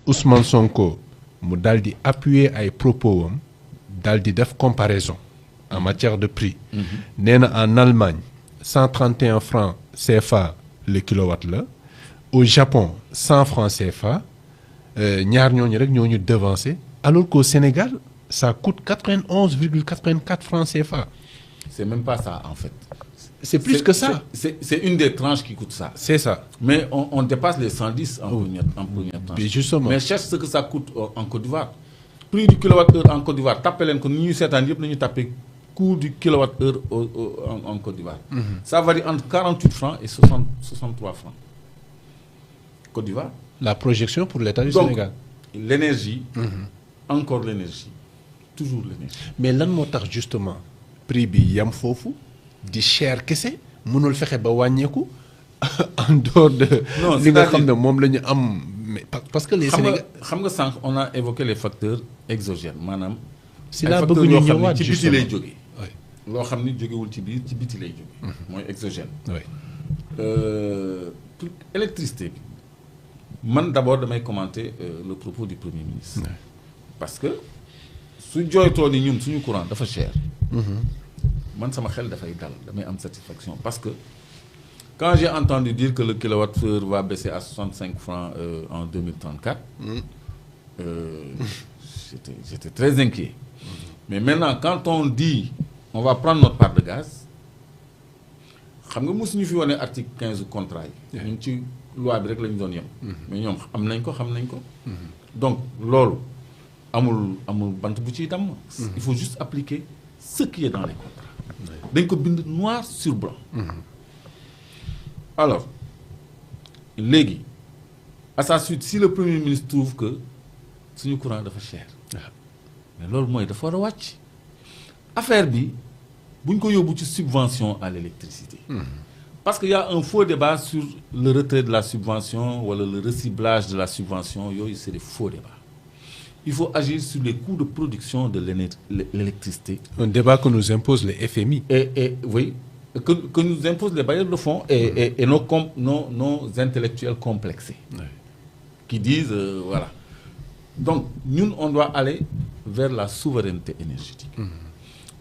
Ousmane Sonko mu daal di appuyer ay propos am daal di def comparaison en matière de prix. nee na en Allemagne 131 francs CFA le kilowatt la au Japon 100 francs CFA ñaar ñooñu rek ñoo ñu devancé alors qu'au Sénégal ça coûte 91,84 francs CFA. C'est même pas ça en fait. C'est plus que ça. C'est une des tranches qui coûte ça. C'est ça. Mais on dépasse les 110 en première tranche. Mais justement. Mais cherche ce que ça coûte en Côte d'Ivoire. Prix du kilowattheure en Côte d'Ivoire, tapez leen ko ni ñuy seetaan yëpp nañu tapé coût du kilowattheure en Côte d'Ivoire. Ça varie entre 48 francs et 63 francs. Côte d'Ivoire. La projection pour l'État du Donc, Sénégal. L'énergie, encore l'énergie, toujours l'énergie. Mais lan moo tax justement prix bi yam foofu di cher kese mënul fexe ba wàññeeku en dehors de. Non, li nga xam ne moom la ñu am mais parce que les Sénégalais. xam nga sànq on a évoqué les facteurs exogènes maanaam. si laa bëgg ñu ñëwaat ci biti lay jógee. loo xam ni jógewul ci biir ci biti lay jógee. mooy exogène. pour électricité bi man d'abord damay commenter le propos du Premier ministre. parce que su jooytoo ni ñun suñu courant dafa cher. man sama xel dafay dal damay am satisfaction parce que quand j'ai entendu dire que le kilowattheure va baisser à 65 francs en 2034 j'étais très inquiet. Mais maintenant quand on dit on va prendre notre part de gaz xam nga mosuñu fi wane article 15 contrat yi. ñun ci loi bi rek la ñu doon yem. mais ñoom am nañ ko xam nañ ko. donc loolu amul bant bu ciy damm. il faut juste appliquer ce qui est dans les contrats. dañ ko bind noir sur blanc. alors léegi à sa suite si le Premier ministre trouve que suñu courant dafa cher. mais loolu mooy dafa war a wàcc. affaire bi bu ñu ko yóbbu ci subvention à l'électricité. parce qu'il y a un faux débat sur le retrait de la subvention wala le reciblage de la subvention yooyu c'est des faux débats. Il faut agir sur les coûts de production de l'électricité. Un débat que nous impose les FMI. Et oui, que nous imposent les bailleurs de fonds et nos intellectuels complexés. Qui disent, voilà. Donc, nous, on doit aller vers la souveraineté énergétique.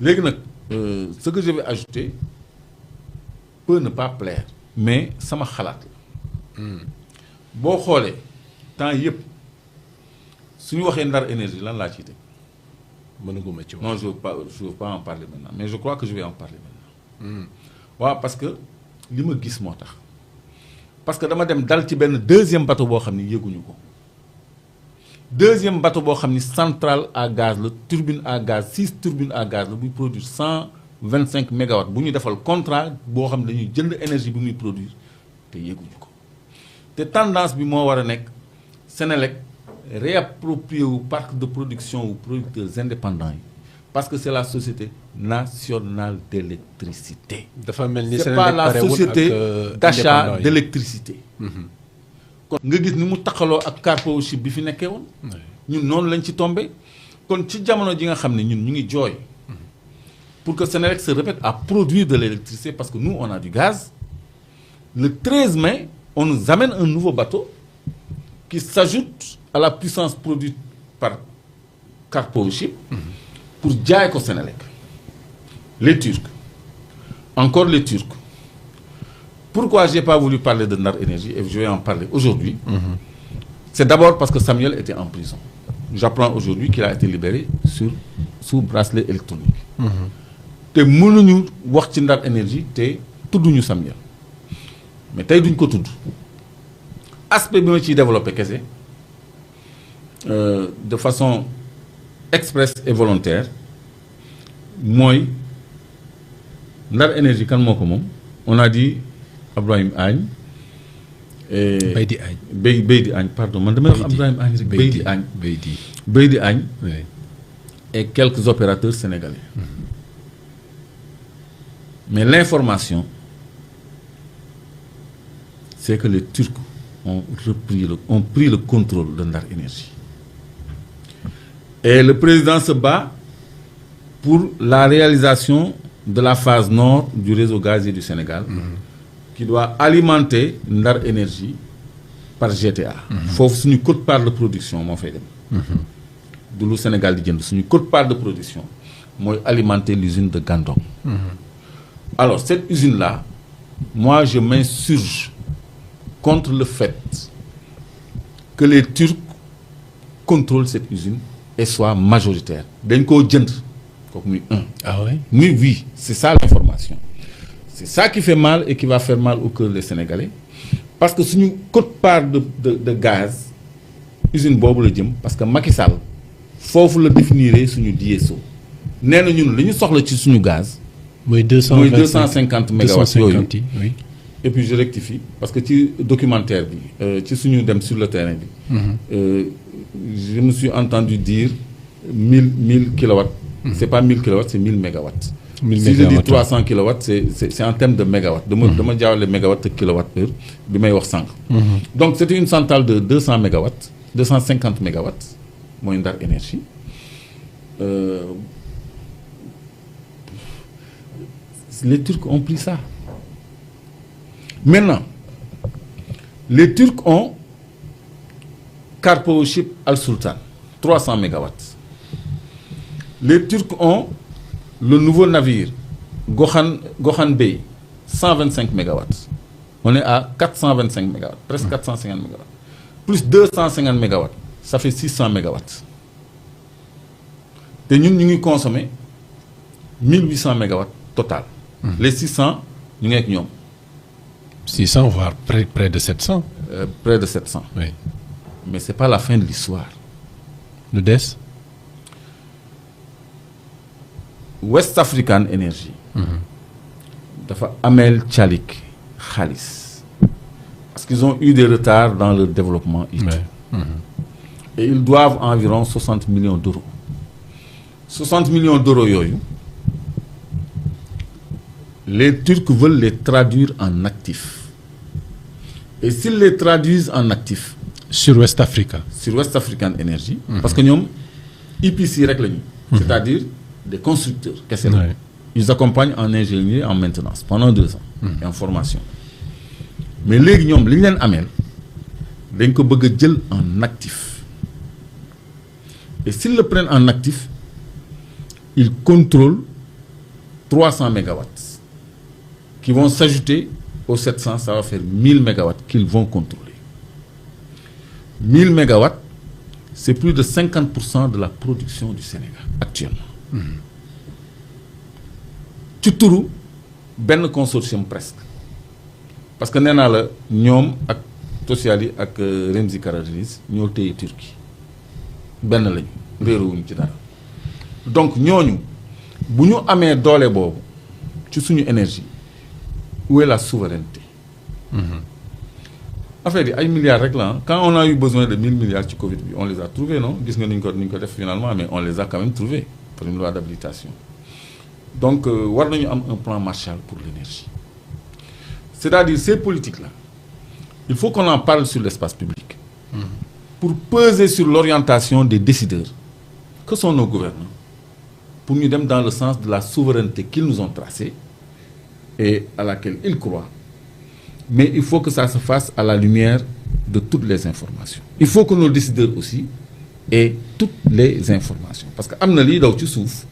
Ce que je vais ajouter peut ne pas plaire, mais ça m'a khalat. Bon, tant yep. Si nous avons une énergie, là, là, non, je ne veux pas en parler maintenant. Mais je crois que je vais en parler maintenant. Ouais, parce que, ce que je vois, parce que dama dem dal ci ben deuxième bateau boo xam ni yëguñu ko. Deuxième bateau boo xam ni centrale à gaz la turbine à gaz 6 turbines à gaz la buy produire 125 mégawatts bu ñu defal contrat boo xam ne dañuy jënd énergie bi muy produire te yëguñu ko. te tendance bi moo war a nekk Senelec réapproprier au parc de production aux producteurs indépendants parce que c'est la société nationale d'électricité. C'est pas la société d'achat d'électricité. kon nga gis ni mu taxaloo ak Carpoship bi fi nekkee woon. ñun noonu lañ ci tombé. kon ci jamono ji nga xam ne ñun ñu ngi jooy. pour que Senelec se répète à produire de l'électricité parce que nous on a du gaz. Le 13 mai on nous amène un nouveau bateau qui s'ajoute à la puissance produite par Carpoship pour jaay ko Senelec. Les Turcs. Encore les Turcs. Pourquoi j'ai pas voulu parler de Ndar Énergie et je vais en parler aujourd'hui. C'est d'abord parce que Samuel était en prison. J'apprends aujourd'hui qu'il a été libéré sous bracelet électronique. te mënuñu wax ci Ndar Énergie te tudduñu Samuel. mais tey duñ ko tudd. aspect bi ma ciy développé kese de façon expresse et volontaire mooy Ndar Énergie kan moo ko moom on a dit Abdourahim Agne. Beydi Agne. Beydi Agne pardon man damay wax Abdourahim Agne rek. Beydi Agne Beydi Agne. et quelques opérateurs sénégalais. Mais l'information c'est que les Turcs ont pris le contrôle de Ndar Énergie. Et le président se bat pour la réalisation de la phase nord du réseau gazier du Sénégal, qui doit alimenter Ndar Énergie par GTA. foofu suñu quote part de production moo fay dem. du lu Sénégal di jënd suñu quote part de production mooy alimenter l'usine de Gandon. Alors cette usine là moi je m'insurge contre le fait que les Turcs contrôlent cette usine et soient majoritaires dañ koo jënd kooku muy un. Ah oui? Oui, c'est ça l'information. C'est ça qui fait mal et qui va faire mal au cœur des Sénégalais parce que suñu quote part de gaz usine boobu la jëm parce que Macky Sall foofu la définir suñu DSO nee na ñun li ñu soxla ci suñu gaz. mooy 250 mégawatts yooyu. Oui. Et puis je rectifie parce que ci documentaire bi ci suñu dem sur le terrain bi. Je me suis entendu dire 1000 kilowatts. C'est pas 1000 kilowatts, c'est 1000 mégawatts. 1000 si je dis 300 kilowatts, c'est en termes de mégawatts. Dama jaawale mégawatts ak kilowattheure bi may wax sànq. Donc c'était une centrale de 200 mégawatts, 250 mégawatts mooy Ndar Énergie. Les Turcs ont pris ça. Maintenant, les Turcs ont Karpo Ship Al Sultan, 300 mégawatts. Les Turcs ont le nouveau navire Gokhan Bey, 125 mégawatts. On est à 425 mégawatts, presque 450 mégawatts. Plus 250 mégawatts, ça fait 600 mégawatts. Et nous consommons 1800 mégawatts total. Les 600, nous sommes avec nous. 600, voire près de 700. Près de 700. Oui. Mais ce n'est pas la fin de l'histoire. Le DES? West African Energy. Dafa amel Tchalik Khalis. Parce qu'ils ont eu des retards dans le développement. Ouais. Et ils doivent environ 60 millions d'euros. 60 millions d'euros, les Turcs veulent les traduire en actifs. Et s'ils les traduisent en actifs... Sur West Africa. Sur West African Energy. Parce que nous, IPC rek lañu. C'est-à-dire des constructeurs. Ouais. Ils accompagnent en ingénierie, en maintenance pendant 2 ans. Et en formation. Mais les gens, li ñu leen amel, dañ ko bëgg jël en actif. Et s'ils le prennent en actif, ils contrôlent 300 mégawatts qui vont s'ajouter aux 700, ça va faire 1000 mégawatts qu'ils vont contrôler. 1000 mégawatts, c'est plus de 50% de la production du Sénégal actuellement. Tu tournes ben consortium presque. Parce que nous avons ñom ak Tosiyali ak Remzi Karadeniz ñoo téye Turquie. Ben lañ réeruwuñ ci dara. Donc ñooñu bu ñu amee doole boobu ci suñu énergie où est la souveraineté? Affaire yi ay milliards rek la. Quand on a eu besoin de 1000 milliards ci Covid bi on les a trouvés non gis nga ni ñu ko def finalement mais on les a quand même trouvés pour une loi d'habilitation. Donc war nañu am un plan Marshall pour l'énergie. C'est-à-dire ces politiques là il faut qu'on en parle sur l'espace public pour peser sur l'orientation des décideurs que sont nos gouvernants pour nous donner dans le sens de la souveraineté qu'ils nous ont tracée et à laquelle ils croient. Mais il faut que ça se fasse à la lumière de toutes les informations. Il faut que nos décideurs aussi aient toutes les informations. Parce que amna li daw ci souf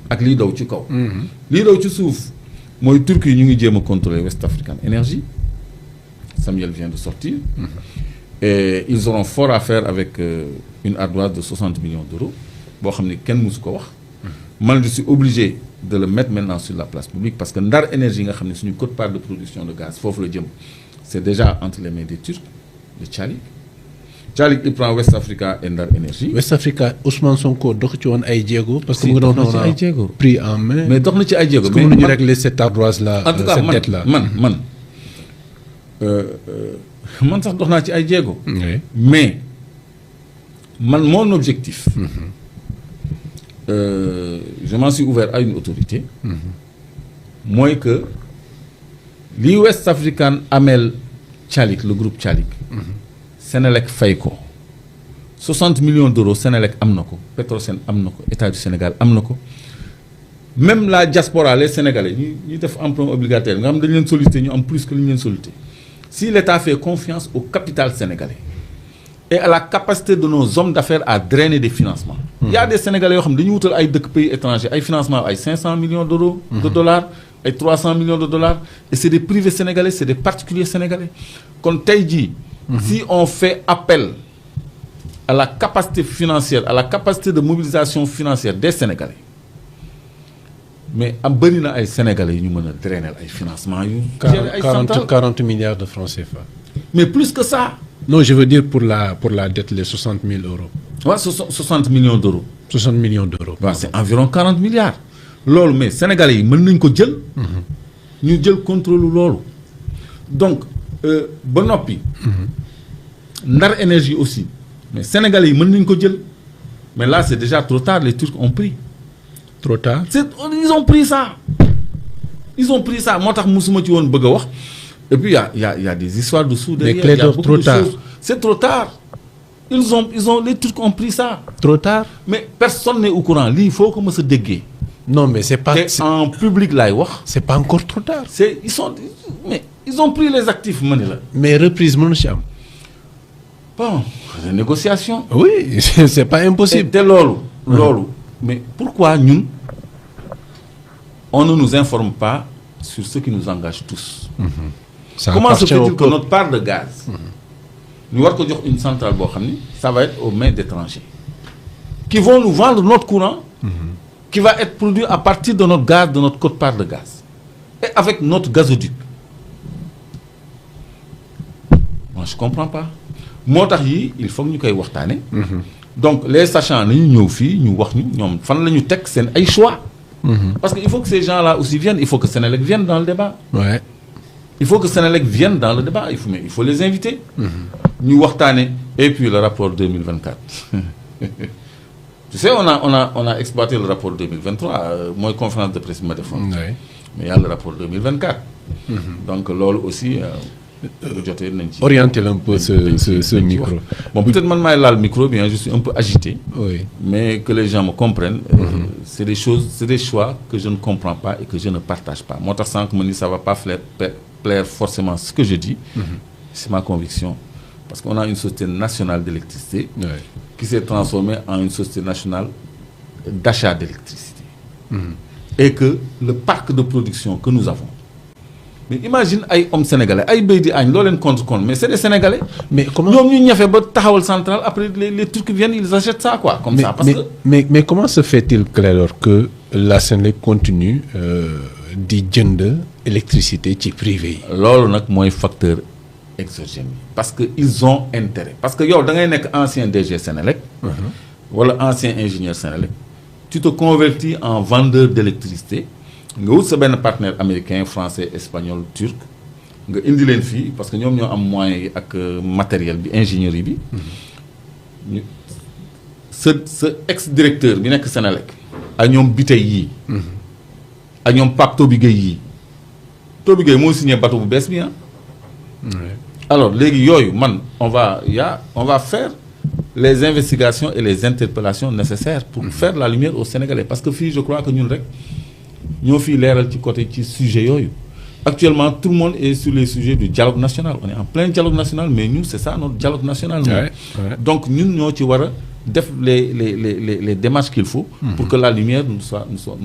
ak li daw ci kaw. Li daw ci souf moy Turquie ñu ngi jéem contrôler West African Energy. Samuel vient de sortir. Et ils auront fort à faire avec une ardoise de 60 millions d'euros. Bo xamni ken musu ko wax. Moi, je suis obligé de le mettre maintenant sur la place publique parce que Ndar Énergie, c'est une quote part de production de gaz. C'est déjà entre les mains des Turcs, de Tchalik. Tchalik, il prend West Africa et Ndar Énergie. West Africa, Ousmane Sonko, donc tu as un Diego parce que nous avons pris en main. Mais donc tu as Diego. Comment nous régler cette ardoise-là, cette tête-là? Man sax dox na ci ay Diego. Mais mon objectif. Je m'en suis ouvert à une autorité. Moi que li West African Amel Tchalik, le groupe Tchalik, Sénélec Fayko, 60 millions d'euros, Sénélec Amnoko, Petrosen Amnoko, État du Sénégal Amnoko. Même la diaspora, les Sénégalais, ils ont un emprunt obligataire. Nous avons sollicité, nous avons plus que nous avons sollicité. si l'État fait confiance au capital sénégalais et à la capacité de nos hommes d'affaires à drainer des financements. Il y a des Sénégalais qui ont dañuy wutal ay dëkk pays étrangers ay financement ay 500 millions d'euros de dollars ay 300 millions de dollars et c'est des privés sénégalais, c'est des particuliers sénégalais. Kon tey jii si on fait appel à la capacité financière, à la capacité de mobilisation financière des Sénégalais, mais am bëri na ay Sénégalais yu ñu mën a drainer ay financements yu 40 milliards de francs CFA. mais plus que ça. Non, je veux dire pour la dette, les 60 000 euros. Ouais, 60 millions d'euros. 60 millions d'euros. Ouais, c'est environ 40 milliards. Lolo, mais Sénégalais, ils peuvent ko jël. Ñu jël contrôle lolo. Donc, Bonopi, Ndar Énergie aussi. Mais Sénégalais, ils peuvent ko jël. Mais là, c'est déjà trop tard. Les Turcs ont pris. Trop tard. Ils ont pris ça. Ils ont pris ça. Moi, je ne sais pas. Et puis, il y a des histoires dessous derrière. Il y a beaucoup trop de tard. Choses. C'est trop tard. Les Turcs ont pris ça. Trop tard. Mais personne n'est au courant. Il faut qu'on se déguise. Non, mais c'est pas... En public, là, c'est pas encore trop tard. Ils ont pris les actifs. Mais reprise, mon cham. Bon, les négociations. Oui, c'est pas impossible. C'est lolo. Mais pourquoi nous, on ne nous informe pas sur ce qui nous engage tous? Comment se fait-il que notre part de gaz, nous avons une centrale, ça va être aux mains d'étrangers qui vont nous vendre notre courant, qui va être produit à partir de notre gaz, de notre quote-part de gaz, et avec notre gazoduc. Moi, je ne comprends pas. Moi, il faut que nous ayons donc, les sachants, nous avons choix. Parce qu'il faut que ces gens-là aussi viennent, il faut que Sénélec vienne dans le débat. Ouais. Il faut que Sénélec vienne dans le débat, il faut les inviter. Nous avons et puis le rapport 2024. Tu sais, on a exploité le rapport 2023, moi, conférence de presse, mais il y a le rapport 2024. Donc, l'OL aussi... orienter un peu ce micro. Bon, peut-être que là, le micro, bien, je suis un peu agité, oui. Mais que les gens me comprennent, c'est des choses, c'est des choix que je ne comprends pas et que je ne partage pas. Moi, ça ne va pas plaire forcément ce que je dis, c'est ma conviction. Parce qu'on a une société nationale d'électricité qui s'est transformée en une société nationale d'achat d'électricité. Et que le parc de production que nous avons, mais imagine les hommes sénégalais, les bédi agne, l'on contre, mais c'est des Sénégalais. Mais comment nous fait pas central après les Turcs viennent, ils achètent ça quoi, comme ça. Parce mais comment se fait-il, Clédor, que la Sénélec continue d'y électricité qui privée? Lolo nak moy facteur exogène parce que ils ont intérêt. Parce que yow da ngay nek ancien DG Sénélec wala ancien ingénieur Sénélec, tu te convertis en vendeur d'électricité. Nga wut sa benn partenaire américain, français, espagnol, turc nga indi leen fii parce que ñoom ñoo am moyens yi ak matériel bi ingénierie bi sa ex-directeur bi nekk Sénélec ak ñoom Bitey yii ak ñoom Pape Toby Gueye yii Toby Gueye moo signé bateau bu bees bi alors léegi yooyu man on va faire les investigations et les interpellations nécessaires pour faire la lumière aux Sénégalais parce que fii je crois que ñun rek ñoo fi leeral ci côté ci sujet yooyu. Actuellement tout le monde est sur les sujets du dialogue national, on est en plein dialogue national, mais nous c'est ça notre dialogue national. Donc nous ñoo ci war a def les démarches qu'il faut pour que la lumière nous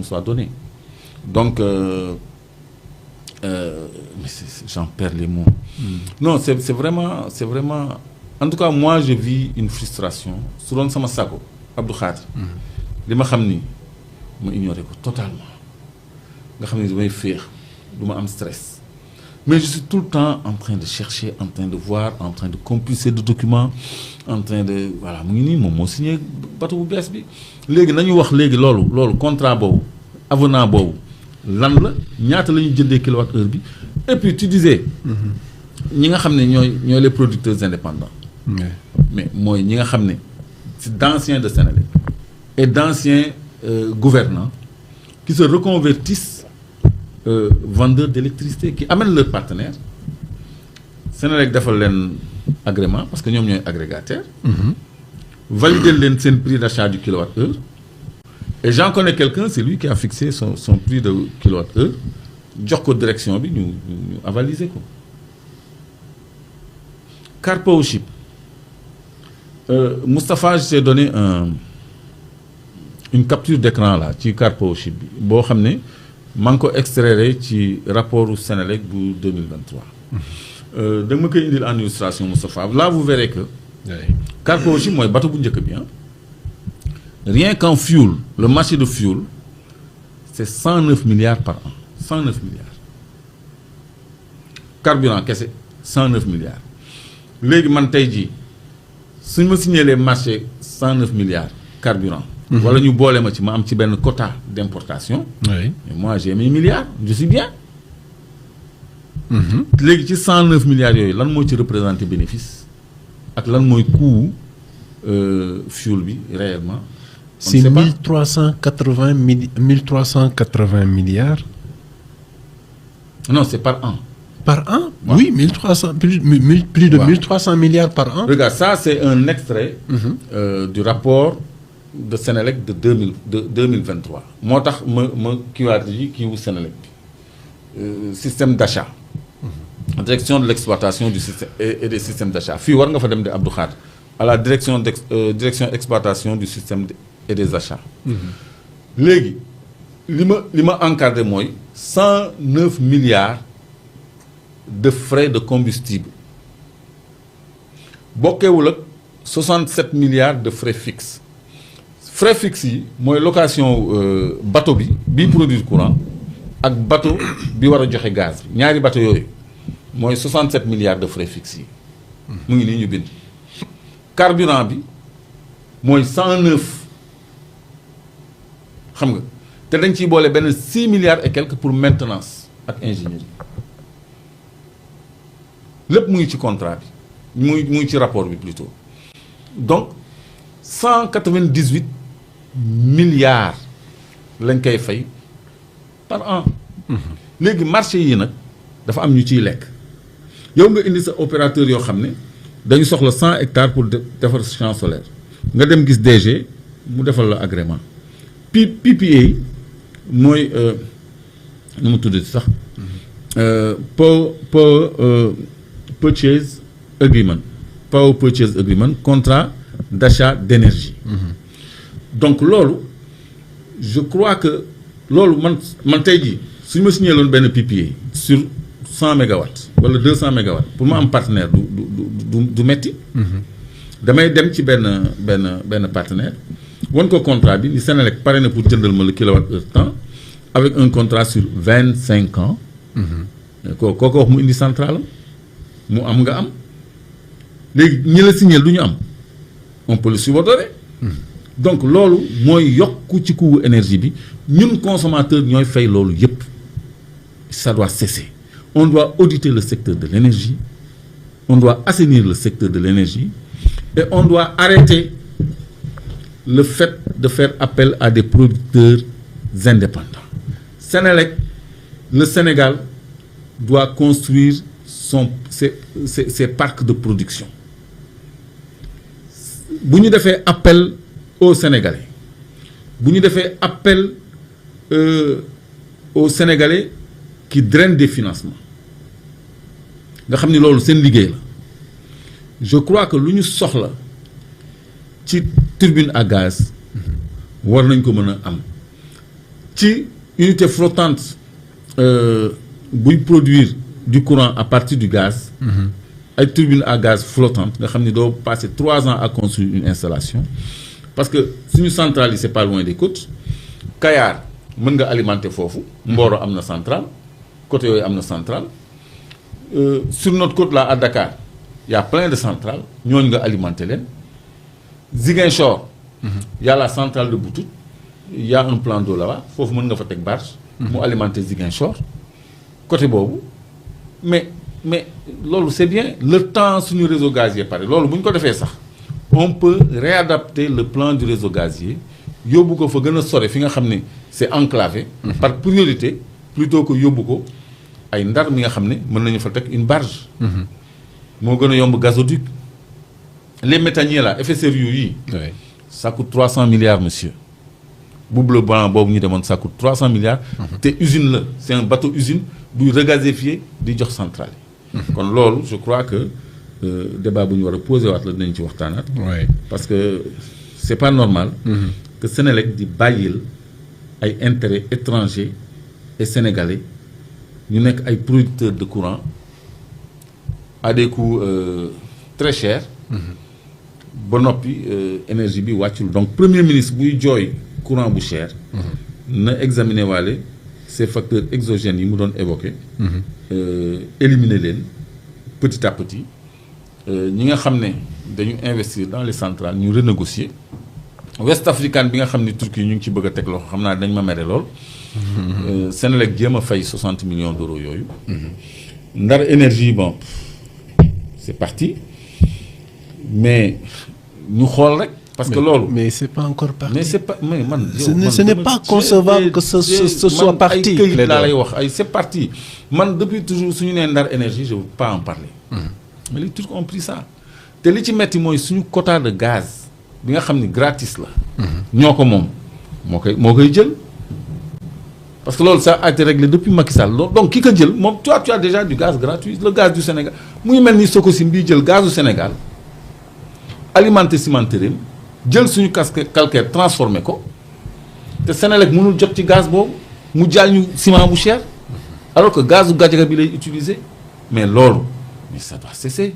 soit donnée. Donc mais j'en perds les mots. Non, c'est vraiment en tout cas moi je vis une frustration su doon sama sago Abdou Khadre li ma xam ni ma ignoré ko totalement nga xam ne damay féex du ma am stress mais je suis tout le temps en train de chercher, en train de voir, en train de compulser de documents, en train de voilà mu ngi nii moom moo signé bateau bu bees bi léegi nañu wax léegi loolu contrat boobu avenant boobu lan la ñaata la ñuy jëndee kilowattheure bi et puis tu disais ñi nga xam ne ñooy les producteurs indépendants mais mooy ñi nga xam ne c'est d'anciens de Sénélec et d'anciens gouvernants qui se reconvertissent vendeurs d'électricité qui amènent leurs partenaires. Sénélec defal leen agrément parce que ñoom ñooy agrégateurs. Valider leen seen prix d'achat du kilowattheure. Et j'en connais quelqu'un, c'est lui qui a fixé son prix de kilowattheure. Jox ko direction bi ñu avaliser ko. Carpoship Moustapha, je t'ai donné une capture d'écran là ci Carpoship bi boo xam ne maa ngi ko extraire ci rapport u Sénélec bu 2023 da nga ma koy indil en illustration Moustapha. Là vous verrez que Carpoship mooy bateau bu njëkk bi rien qu'en fuel le marché de fuel c'est 109 milliards par an 109 milliards carburant kese 109 milliards léegi man tey jii suñ ma signé les marchés 109 milliards carburant wala ñu boole ma ci ma am ci benn quota d'importation. Oui. Et moi j'ai mes milliards je suis bien. léegi ci 109 milliards yooyu lan moo ci représenté bénéfice ak lan mooy coût fuel bi réellement. C'est 1380 milliards. Non, c'est par an. Par an? Ouais. Oui, 1300, plus de Ouais. 1300 milliards par an. Regarde, ça c'est un extrait du rapport de Sénélec de 2023. moo tax ma kiiwaat yi kii wu Sénélec bi système d'achat. Direction de l'exploitation du système et des systèmes d'achat fii war nga fa dem de Abdou Khadre à la direction exploitation du système et des achats. léegi li ma encadré mooy 109 milliards de frais de combustible bokkeewul ak 67 milliards de frais fixes frais fixes yi mooy location bateau bi produire courant ak bateau bi war a joxe gaz bi ñaari bateau yooyu mooy 67 milliards de frais fixes yi mu ngi nii ñu bind carburant bi mooy 109 xam nga te dañ ciy boole benn 6 milliards et quelques pour maintenance ak ingénierie lépp mu ngi ci contrat bi mu ngi ci rapport bi plutôt donc 198 milliards lañ koy fay par an. léegi marché yi nag dafa am ñu ciy lekk yow nga indi sa opérateur yoo xam ne dañu soxla 100 hectares pour defar champ solaire nga dem gis DG mu defal la agrément PPA mooy nu mu tuddati sax purchase agreement power purchase agreement contrat d'achat d'énergie. Donc loolu je crois que loolu man tey jii suñu ma signé loon benn PPA sur 100 mégawatts wala 200 mégawatts pour ma am partenaire du metti damay dem ci benn partenaire won ko contrat bi ni Sénélec pare na pour jëndal ma le kilowatt-heure temps avec un contrat sur 25 ans. kooku wax mu indi centrale mu am nga am léegi ñi la signé du ñu am on peut le subordonner. Donc loolu mooy yokku ci coût énergie bi ñun consommateurs ñooy fay loolu yépp ça doit cesser. On doit auditer le secteur de l'énergie, on doit assainir le secteur de l'énergie et on doit arrêter le fait de faire appel à des producteurs indépendants. Sénélec, le Sénégal doit construire ses parcs de production. Bu ñu defee appel aux Sénégalais, bu ñu defee appel aux Sénégalais qui drainent des financements nga xam ni loolu seen liggéey la je crois que lu ñu soxla ci turbine à gaz war nañ ko mën a am ci unité flottante buy produire du courant à partir du gaz ay turbine à gaz flottante nga xam ni doo passer 3 ans à construire une installation parce que suñu centrale yi c'est pas loin des côtes Kayar mën nga alimenter foofu Mboro am na centrale côté yooyu am na centrale sur notre côte là à Dakar il y a plein de centrales ñooñu nga alimenter leen Ziguinchor il y a la centrale de Boutout il y a un plan d'eau là-bas foofu mën nga fa teg barge mu alimenter Ziguinchor côté boobu mais loolu c'est bien le temps suñu réseau gazier pare loolu bu ñu ko defee sax on peut réadapter le plan du réseau gazier yóbbu ko fa gën a sore fi nga xam ne c'est enclavé par priorité plutôt que yóbbu ko ay Ndar mi nga xam ne mën nañu fa teg une barge moo gën a yomb gazoduc les méthaniers là effet sérieux yi ça coûte 300 milliards monsieur bu bleu blanc boobu ñu demoon ça coûte 300 milliards te usine la c'est un bateau usine buy regazéfier di jox centrale yi kon loolu je crois que débat bu ñu war a posé waat la dinañ ci waxtaanaat. Ouais. parce que c'est pas normal. que Sénélec di bàyyil ay intérêts étrangers et sénégalais ñu nekk ay producteurs de courant à des coûts très chers. ba noppi énergie bi wàccul donc premier ministre buy jooy courant bu cher. na examiner waale ces facteurs exogènes yi mu doon évoqué. éliminer leen petit à petit. ñi nga xam ne dañu investir dans les centrales ñu renégocier West African bi nga xam ne Turquie ñu ngi ci bëgg a teg loxo xam naa dañ ma mere lool. Sénélec jéem a fay 60 millions d'euros yooyu. Ndar énergie bon c'est parti mais ñu xool rek. parce que loolu mais c'est pas encore parti. mais c'est pas mais man. ce n'est pas concevable que ce soit parti. ay këyit laa lay wax ay c'est parti man depuis toujours suñu nee Ndar énergie je veux pas en parler. mais les Turcs ont pris ça te li ci metti mooy suñu quota de gaz bi nga xam ni gratis la. ñoo ko moom moo koy jël. parce que loolu ça a été réglé depuis Macky Sall donc ki ko jël moom tu as déjà du gaz gratuit le gaz du Sénégal mu ngi mel ni Sococim bii jël gaz du Sénégal alimenté cimenterie jël suñu calcaire transformé ko te Sénélec mënul jot ci gaz boobu mu jaay ñu ciment bu cher alors que gaz du Gadiaga bi lay utiliser mais loolu mais ça doit cesser.